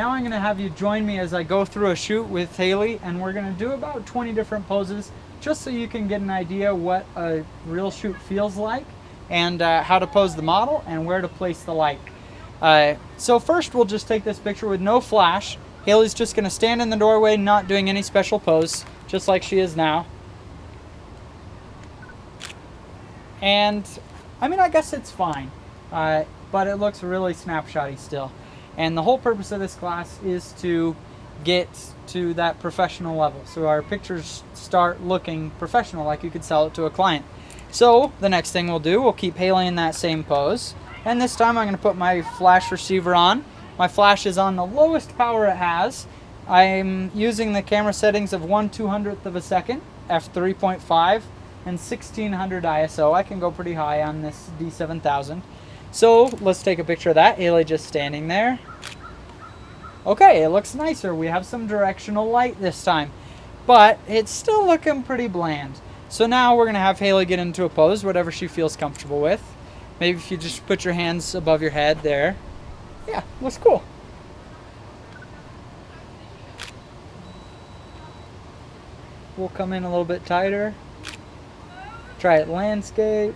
now I'm going to have you join me as I go through a shoot with Haley, and we're going to do about 20 different poses just so you can get an idea what a real shoot feels like, and how to pose the model and where to place the light. So first we'll just take this picture with no flash. Haley's just going to stand in the doorway, not doing any special pose, just like she is now. And I mean, I guess it's fine, but it looks really snapshotty still. And the whole purpose of this class is to get to that professional level, so our pictures start looking professional, like you could sell it to a client. So the next thing we'll do, we'll keep Haley in that same pose, and this time I'm going to put my flash receiver on. My flash is on the lowest power it has. I'm using the camera settings of 1/200th of a second, f3.5, and 1600 ISO. I can go pretty high on this D7000. So let's take a picture of that. Haley just standing there. Okay, it looks nicer. We have some directional light this time, but it's still looking pretty bland. So now we're gonna have Haley get into a pose, whatever she feels comfortable with. Maybe if you just put your hands above your head there. Yeah, looks cool. We'll come in a little bit tighter. Try it landscape.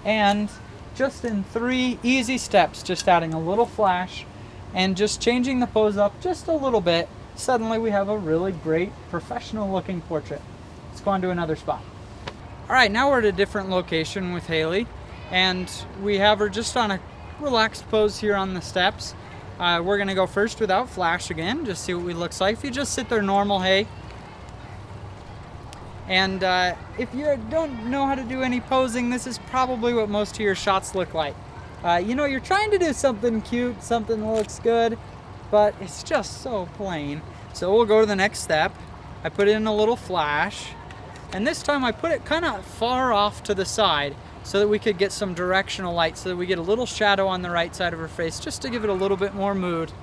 And just in 3 easy steps, just adding a little flash and just changing the pose up just a little bit, suddenly we have a really great professional looking portrait. Let's go on to another spot. All right, now we're at a different location with Haley, and we have her just on a relaxed pose here on the steps. We're gonna go first without flash again, just see what we looks like. If you just sit there normal, hey. And if you don't know how to do any posing, this is probably what most of your shots look like. You know, you're trying to do something cute, something that looks good, but it's just so plain. So we'll go to the next step. I put in a little flash, and this time I put it kind of far off to the side so that we could get some directional light, so that we get a little shadow on the right side of her face, just to give it a little bit more mood.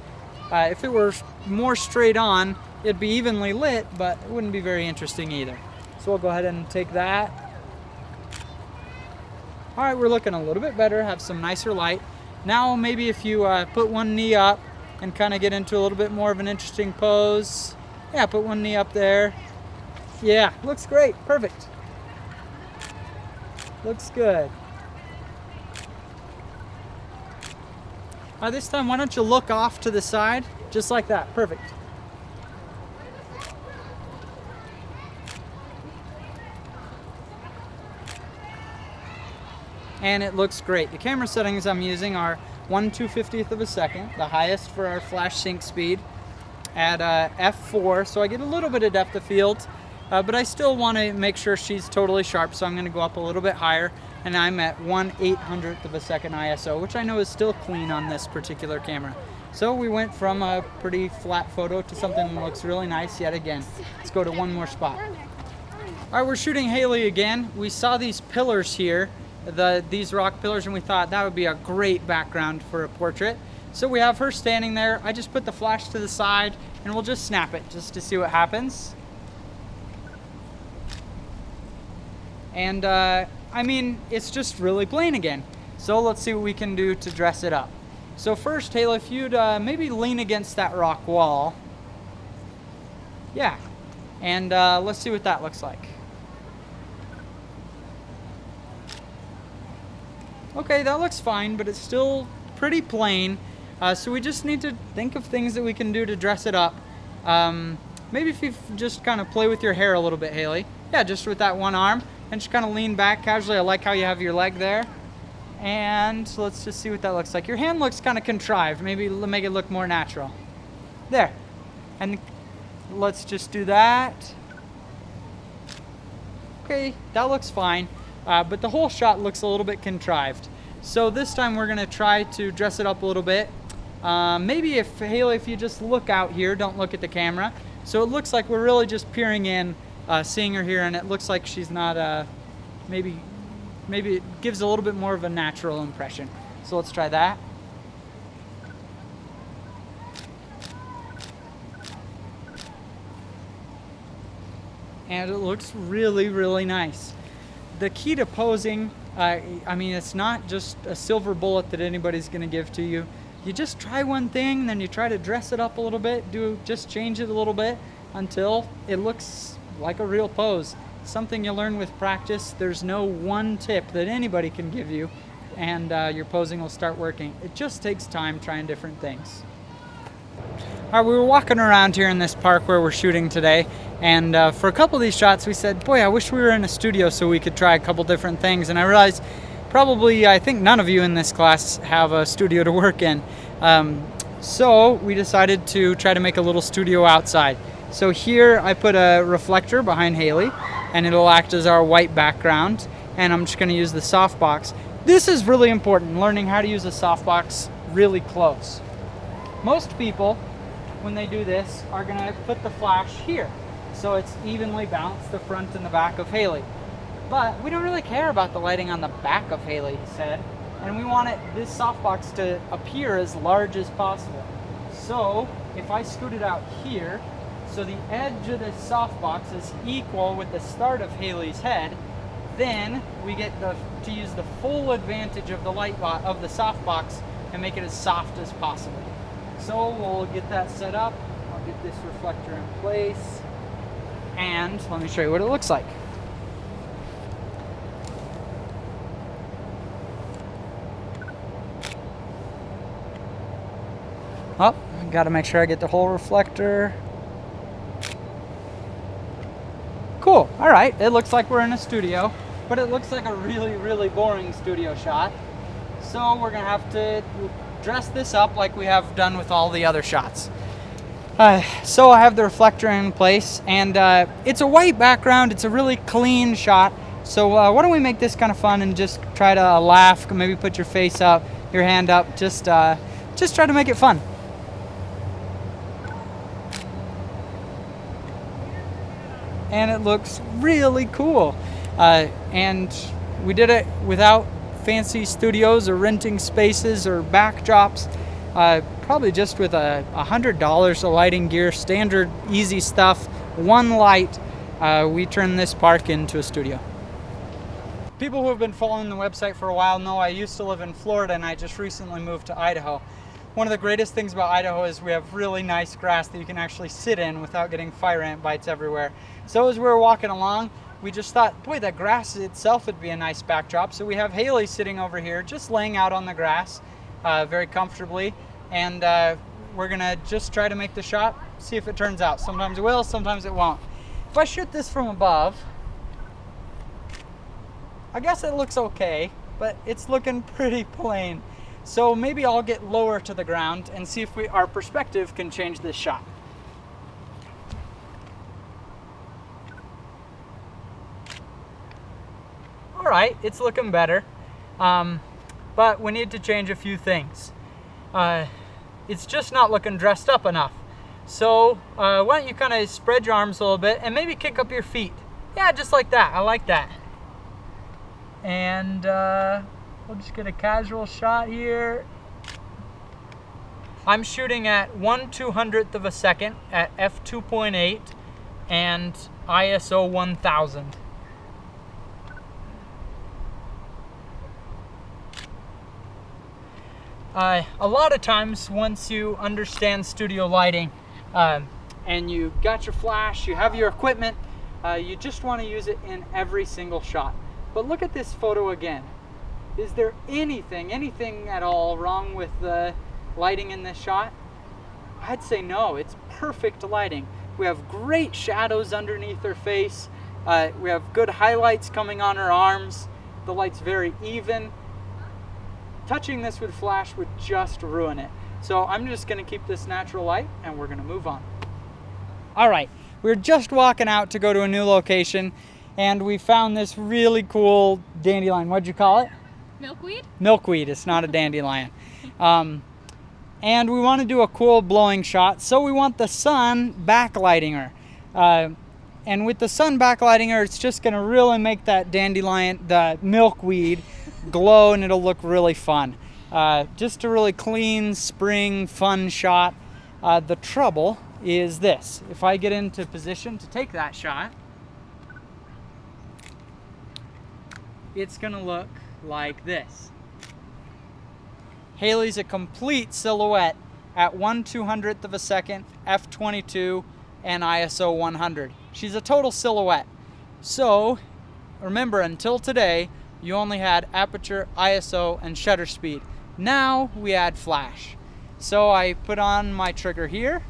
If it were more straight on, it'd be evenly lit, but it wouldn't be very interesting either. So we'll go ahead and take that. All right, we're looking a little bit better, have some nicer light. Now maybe if you put one knee up and kind of get into a little bit more of an interesting pose. Yeah, put one knee up there. Yeah, looks great, perfect. Looks good. This time, why don't you look off to the side, just like that, perfect. And it looks great. The camera settings I'm using are 1/250th of a second, the highest for our flash sync speed, at f4, so I get a little bit of depth of field, but I still want to make sure she's totally sharp, so I'm going to go up a little bit higher, and I'm at 1/800th of a second ISO, which I know is still clean on this particular camera. So we went from a pretty flat photo to something that looks really nice yet again. Let's go to one more spot. All right, we're shooting Haley again. We saw these pillars here, these rock pillars, and we thought that would be a great background for a portrait. So we have her standing there. I just put the flash to the side, and we'll just snap it just to see what happens. And I mean, it's just really plain again. So let's see what we can do to dress it up. So first, Haley, if you'd maybe lean against that rock wall. Yeah, and let's see what that looks like. Okay, that looks fine, but it's still pretty plain. So we just need to think of things that we can do to dress it up. Maybe if you just kind of play with your hair a little bit, Haley. Yeah, just with that one arm, and just kind of lean back casually. I like how you have your leg there. And let's just see what that looks like. Your hand looks kind of contrived. Maybe make it look more natural. There. And let's just do that. Okay, that looks fine. But the whole shot looks a little bit contrived. So this time we're gonna try to dress it up a little bit. Maybe Haley, if you just look out here, don't look at the camera. So it looks like we're really just peering in, seeing her here, and it looks like she's not, maybe it gives a little bit more of a natural impression. So let's try that. And it looks really, really nice. The key to posing I mean, it's not just a silver bullet that anybody's going to give to you. You just try one thing, then you try to dress it up a little bit, just change it a little bit until it looks like a real pose. Something you learn with practice. There's no one tip that anybody can give you, and your posing will start working. It just takes time trying different things. All right, we were walking around here in this park where we're shooting today, and for a couple of these shots we said, boy, I wish we were in a studio so we could try a couple different things. And I realized I think none of you in this class have a studio to work in. So we decided to try to make a little studio outside. So here I put a reflector behind Haley, and it'll act as our white background, and I'm just going to use the softbox. This is really important, learning how to use a softbox really close. Most people, when they do this, are going to put the flash here, so it's evenly balanced the front and the back of Haley. But we don't really care about the lighting on the back of Haley's head, and we want this softbox to appear as large as possible. So if I scoot it out here, so the edge of this softbox is equal with the start of Haley's head, then we get to use the full advantage of the of the softbox and make it as soft as possible. So we'll get that set up. I'll get this reflector in place, and let me show you what it looks like. Oh, got to make sure I get the whole reflector. Cool. All right, it looks like we're in a studio, but it looks like a really, really boring studio shot. So we're gonna have to dress this up like we have done with all the other shots. So I have the reflector in place, and it's a white background. It's a really clean shot. So why don't we make this kind of fun and just try to laugh, maybe put your face up, your hand up, just try to make it fun. And it looks really cool. And we did it without fancy studios or renting spaces or backdrops. Probably just with $100 of lighting gear, standard, easy stuff, one light, we turned this park into a studio. People who have been following the website for a while know I used to live in Florida, and I just recently moved to Idaho. One of the greatest things about Idaho is we have really nice grass that you can actually sit in without getting fire ant bites everywhere. So as we were walking along, we just thought, boy, that grass itself would be a nice backdrop. So we have Haley sitting over here, just laying out on the grass very comfortably. And we're gonna just try to make the shot, see if it turns out. Sometimes it will, sometimes it won't. If I shoot this from above, I guess it looks okay, but it's looking pretty plain. So maybe I'll get lower to the ground and see if our perspective can change this shot. All right, it's looking better, but we need to change a few things. It's just not looking dressed up enough. So why don't you kind of spread your arms a little bit and maybe kick up your feet. Yeah, just like that. I like that. And we'll just get a casual shot here. I'm shooting at 1/200th of a second at f2.8 and ISO 1000. A lot of times, once you understand studio lighting and you got your flash, you have your equipment, you just want to use it in every single shot. But look at this photo again. Is there anything at all wrong with the lighting in this shot? I'd say no, it's perfect lighting. We have great shadows underneath her face. We have good highlights coming on her arms. The light's very even. Touching this with flash would just ruin it. So I'm just gonna keep this natural light and we're gonna move on. All right, we're just walking out to go to a new location, and we found this really cool dandelion. What'd you call it? Milkweed? Milkweed, it's not a dandelion. And we want to do a cool blowing shot, so we want the sun backlighting her. And with the sun backlighting her, it's just gonna really make that dandelion, the milkweed, glow, and it'll look really fun. Just a really clean, spring, fun shot. The trouble is this. If I get into position to take that shot, it's gonna look like this. Haley's a complete silhouette at 1/200th of a second, f/22, and ISO 100. She's a total silhouette. So remember, until today, you only had aperture, ISO, and shutter speed. Now we add flash. So I put on my trigger here,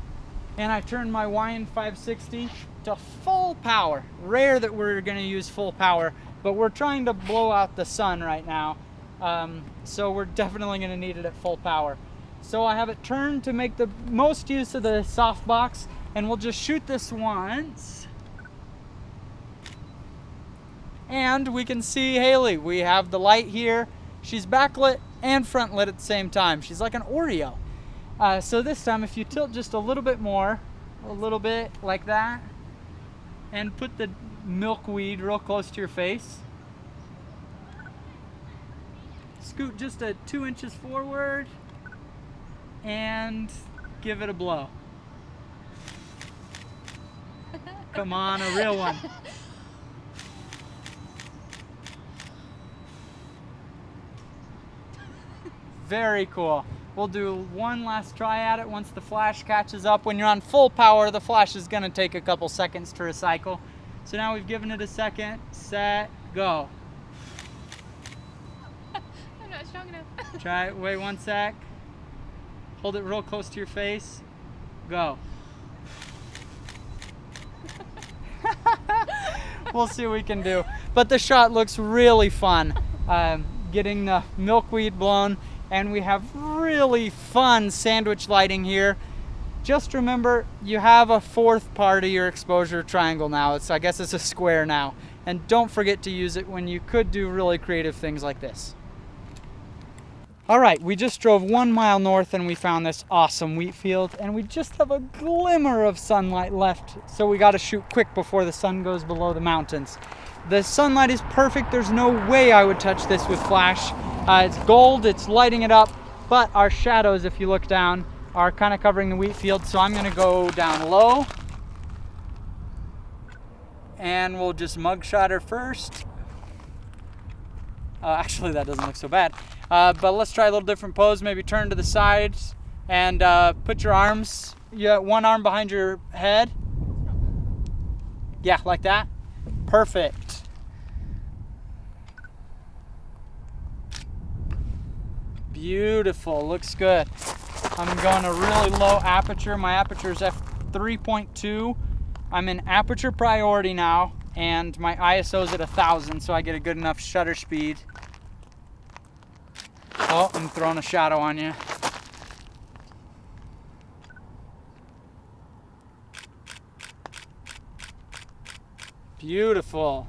and I turn my YN560 to full power. Rare that we're gonna use full power, but we're trying to blow out the sun right now. So we're definitely gonna need it at full power. So I have it turned to make the most use of the softbox, and we'll just shoot this once. And we can see Haley. We have the light here. She's backlit and front lit at the same time. She's like an Oreo. So this time, if you tilt just a little bit more, a little bit like that, and put the milkweed real close to your face. Scoot just 2 inches forward and give it a blow. Come on, a real one. Very cool. We'll do one last try at it once the flash catches up. When you're on full power, the flash is gonna take a couple seconds to recycle. So now we've given it a second, set, go. I'm not strong enough. Try it, wait 1 sec. Hold it real close to your face, go. We'll see what we can do. But the shot looks really fun. Getting the milkweed blown, and we have really fun sandwich lighting here. Just remember, you have a fourth part of your exposure triangle now. I guess it's a square now. And don't forget to use it when you could do really creative things like this. All right, we just drove 1 mile north and we found this awesome wheat field, and we just have a glimmer of sunlight left, so we got to shoot quick before the sun goes below the mountains. The sunlight is perfect. There's no way I would touch this with flash. It's gold, it's lighting it up, but our shadows, if you look down, are kind of covering the wheat field, so I'm gonna go down low and we'll just mugshot her first. Actually, that doesn't look so bad. But let's try a little different pose. Maybe turn to the sides and put your arms, one arm behind your head. Yeah, like that. Perfect. Beautiful, looks good. I'm going a really low aperture. My aperture is f3.2. I'm in aperture priority now, and my ISO is at 1000, so I get a good enough shutter speed. Oh, I'm throwing a shadow on you. Beautiful.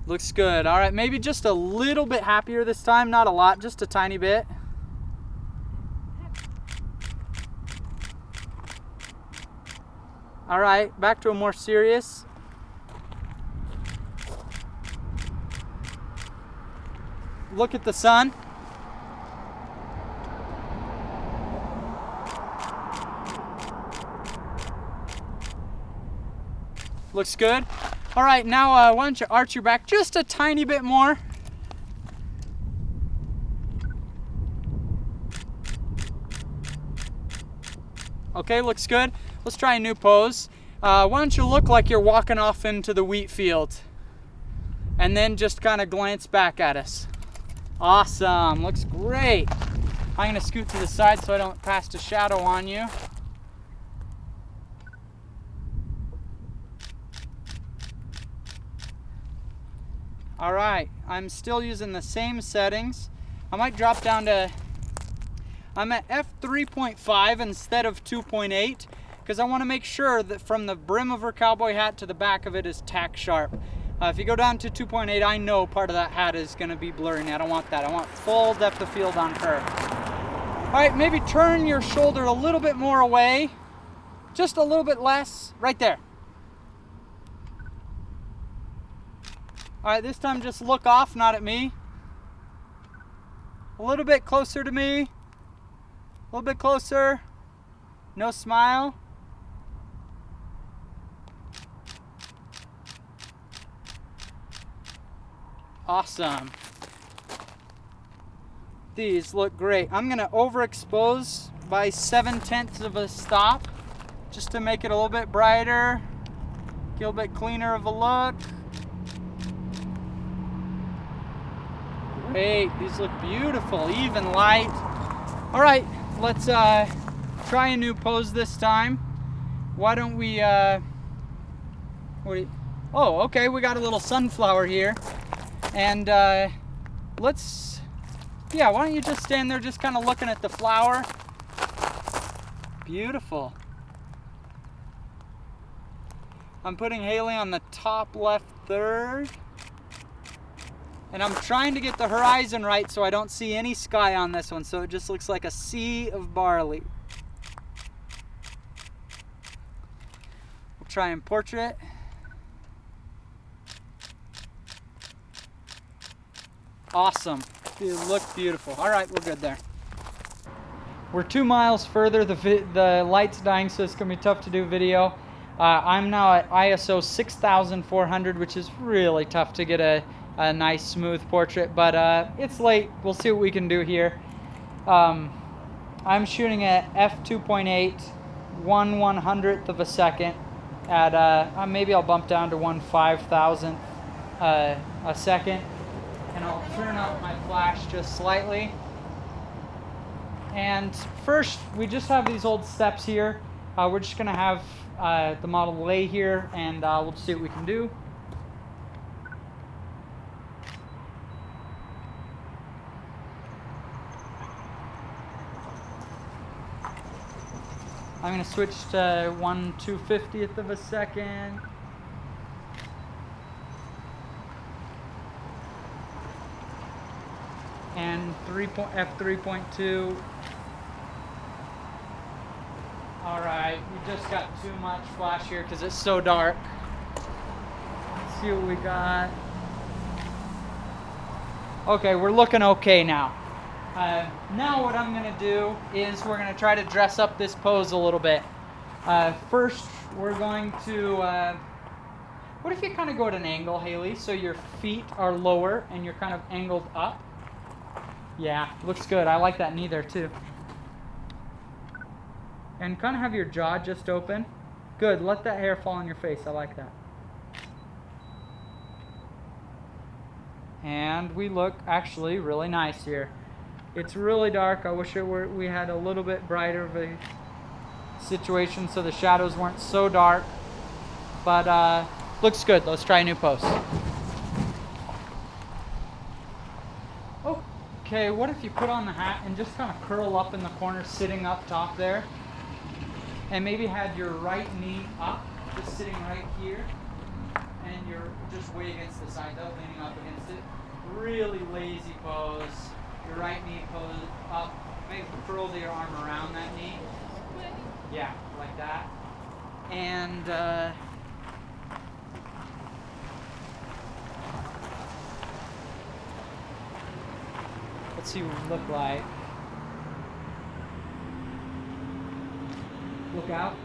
Looks good. All right, maybe just a little bit happier this time. Not a lot, just a tiny bit. All right, back to a more serious. Look at the sun. Looks good. All right, now why don't you arch your back just a tiny bit more. Okay, looks good. Let's try a new pose. Why don't you look like you're walking off into the wheat field, and then just kind of glance back at us. Awesome, looks great. I'm gonna scoot to the side so I don't cast a shadow on you. All right, I'm still using the same settings. I might drop down to, I'm at f3.5 instead of 2.8, because I want to make sure that from the brim of her cowboy hat to the back of it is tack sharp. If you go down to 2.8, I know part of that hat is going to be blurry. I don't want that. I want full depth of field on her. All right, maybe turn your shoulder a little bit more away, just a little bit less, right there. All right, this time just look off, not at me. A little bit closer to me. A little bit closer. No smile. Awesome. these look great. I'm gonna overexpose by 7/10 of a stop just to make it a little bit brighter, get a little bit cleaner of a look. Great, these look beautiful, even light. All right, let's try a new pose this time. Why don't we, oh, okay, we got a little sunflower here. And yeah, why don't you just stand there just kind of looking at the flower. Beautiful. I'm putting Haley on the top left third. And I'm trying to get the horizon right so I don't see any sky on this one, so it just looks like a sea of barley. We'll try and portrait. Awesome. It looked beautiful. All right, we're good there. We're 2 miles further. The light's dying, so it's going to be tough to do video. I'm now at ISO 6400, which is really tough to get a nice smooth portrait, but it's late. We'll see what we can do here. I'm shooting at f2.8, 1/100th of a second. At maybe I'll bump down to 1/5000th a second, and I'll turn up my flash just slightly. And first, we just have these old steps here. We're just gonna have the model lay here, and we'll see what we can do. I'm going to switch to 1/250th of a second. And f3.2. Alright, we just got too much flash here because it's so dark. Let's see what we got. Okay, we're looking okay now. Now what I'm going to do is we're going to try to dress up this pose a little bit. First, we're going to... what if you kind of go at an angle, Haley, so your feet are lower and you're kind of angled up? Yeah, looks good. I like that knee there too. And kind of have your jaw just open. Good, let that hair fall on your face. I like that. And we look actually really nice here. It's really dark. I wish we had a little bit brighter of a situation so the shadows weren't so dark. But looks good. Let's try a new pose. Okay, what if you put on the hat and just kind of curl up in the corner, sitting up top there? And maybe had your right knee up, just sitting right here. And you're just way against the side, though, leaning up against it. Really lazy pose. Your right knee pose up. Maybe curl your arm around that knee. Yeah, like that. And let's see what we look like. Look out.